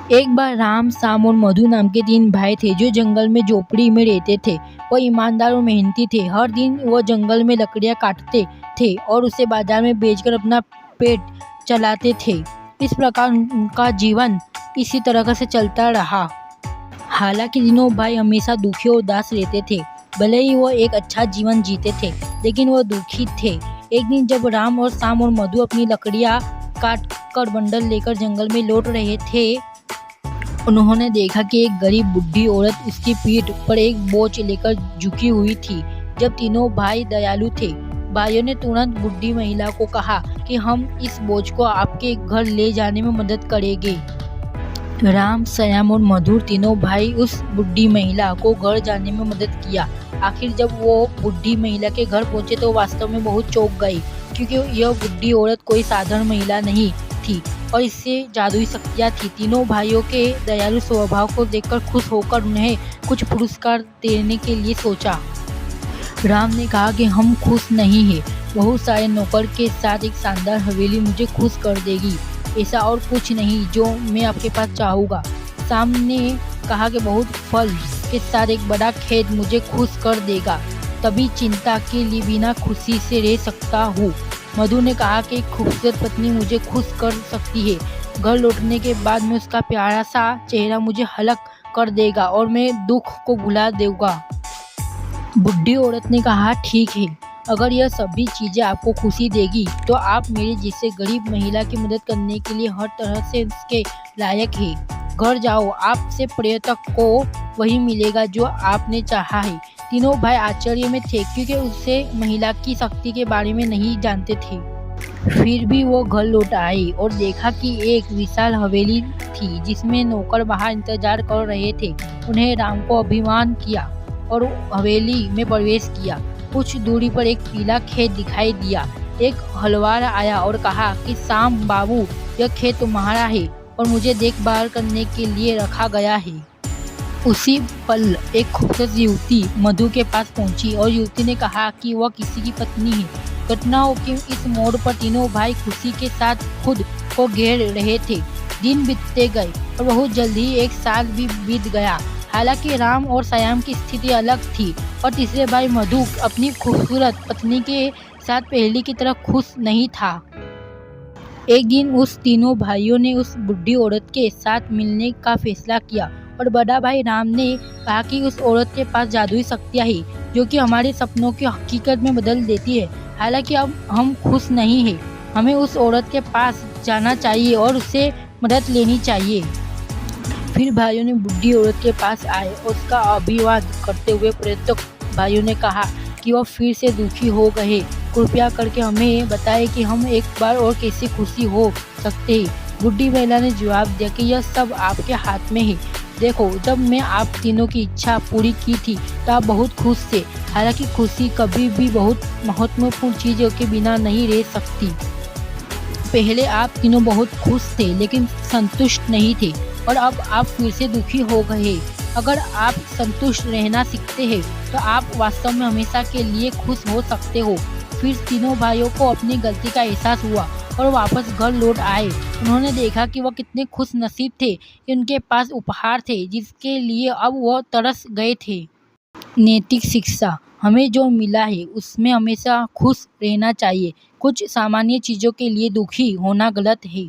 एक बार राम, श्याम और मधु नाम के 3 भाई थे जो जंगल में झोपड़ी में रहते थे। वो ईमानदार और मेहनती थे। हर दिन वो जंगल में लकड़ियाँ काटते थे और उसे बाजार में बेचकर अपना पेट चलाते थे। इस प्रकार उनका जीवन इसी तरह से चलता रहा। हालांकि तीनों भाई हमेशा दुखी और उदास रहते थे। भले ही वो एक अच्छा जीवन जीते थे, लेकिन वो दुखी थे। एक दिन जब राम और श्याम और मधु अपनी लकड़ियाँ काट कर बंडल लेकर जंगल में लौट रहे थे, उन्होंने देखा कि एक गरीब बूढ़ी औरत उसकी पीठ पर एक बोझ लेकर झुकी हुई थी। जब तीनों भाई दयालु थे, भाइयों ने तुरंत बूढ़ी महिला को कहा कि हम इस बोझ को आपके घर ले जाने में मदद करेंगे। राम, श्याम और मधु तीनों भाई उस बूढ़ी महिला को घर जाने में मदद किया। आखिर जब वो बूढ़ी महिला के घर पहुंचे तो वास्तव में बहुत चौंक गए, क्योंकि यह बूढ़ी औरत कोई साधारण महिला नहीं थी और इससे जादुई शक्तियाँ थी। तीनों भाइयों के दयालु स्वभाव को देखकर खुश होकर उन्हें कुछ पुरस्कार देने के लिए सोचा। राम ने कहा कि हम खुश नहीं हैं, बहुत सारे नौकर के साथ एक शानदार हवेली मुझे खुश कर देगी, ऐसा और कुछ नहीं जो मैं आपके पास चाहूँगा। श्याम ने कहा कि बहुत फल के साथ एक बड़ा खेत मुझे खुश कर देगा, तभी चिंता के लिए बिना खुशी से रह सकता हूँ। मधु ने कहा कि एक खूबसूरत पत्नी मुझे खुश कर सकती है, घर लौटने के बाद में उसका प्यारा सा चेहरा मुझे हल्का कर देगा और मैं दुख को भुला दूंगा। बूढ़ी औरत ने कहा, ठीक है, अगर यह सभी चीज़ें आपको खुशी देगी तो आप मेरे जैसे गरीब महिला की मदद करने के लिए हर तरह से उसके लायक है। घर जाओ, आपसे पर्यटक को वही मिलेगा जो आपने चाहा है। तीनों भाई आश्चर्य में थे, क्योंकि उसे महिला की शक्ति के बारे में नहीं जानते थे। फिर भी वो घर लौट आए और देखा कि एक विशाल हवेली थी जिसमें नौकर बाहर इंतजार कर रहे थे। उन्हें राम को अभिमान किया और हवेली में प्रवेश किया। कुछ दूरी पर एक पीला खेत दिखाई दिया। एक हलवार आया और कहा कि श्याम बाबू, यह खेत तुम्हारा है और मुझे देखभाल करने के लिए रखा गया है। उसी पल एक खूबसूरत युवती मधु के पास पहुंची और युवती ने कहा कि वह किसी की पत्नी है। घटनाओं के इस मोड़ पर तीनों भाई खुशी के साथ खुद को घेर रहे थे। दिन बीतते गए और बहुत जल्दी एक साल भी बीत गया। हालांकि राम और श्याम की स्थिति अलग थी और तीसरे भाई मधु अपनी खूबसूरत पत्नी के साथ पहले की तरह खुश नहीं था। एक दिन उस तीनों भाइयों ने उस बूढ़ी औरत के साथ मिलने का फैसला किया और बड़ा भाई राम ने कहा कि उस औरत के पास जादुई शक्तियाँ हैं जो कि हमारे सपनों की हकीकत में बदल देती है। हालांकि अब हम खुश नहीं हैं, हमें उस औरत के पास जाना चाहिए और उससे मदद लेनी चाहिए। फिर भाइयों ने बूढ़ी औरत के पास आए और उसका अभिवादन करते हुए पर्यटक भाइयों ने कहा कि वह फिर से दुखी हो गए। कृपया करके हमें बताएं कि हम एक बार और कैसे खुशी हो सकते हैं। बूढ़ी महिला ने जवाब दिया कि यह सब आपके हाथ में है। देखो, जब मैं आप तीनों की इच्छा पूरी की थी तो आप बहुत खुश थे। हालांकि खुशी कभी भी बहुत महत्वपूर्ण चीज़ों के बिना नहीं रह सकती। पहले आप तीनों बहुत खुश थे लेकिन संतुष्ट नहीं थे और अब आप फिर से दुखी हो गए। अगर आप संतुष्ट रहना सीखते हैं तो आप वास्तव में हमेशा के लिए खुश हो सकते हो। फिर तीनों भाइयों को अपनी गलती का एहसास हुआ और वापस घर लौट आए। उन्होंने देखा कि वह कितने खुश नसीब थे कि उनके पास उपहार थे जिसके लिए अब वह तरस गए थे। नैतिक शिक्षा, हमें जो मिला है उसमें हमेशा खुश रहना चाहिए। कुछ सामान्य चीज़ों के लिए दुखी होना गलत है।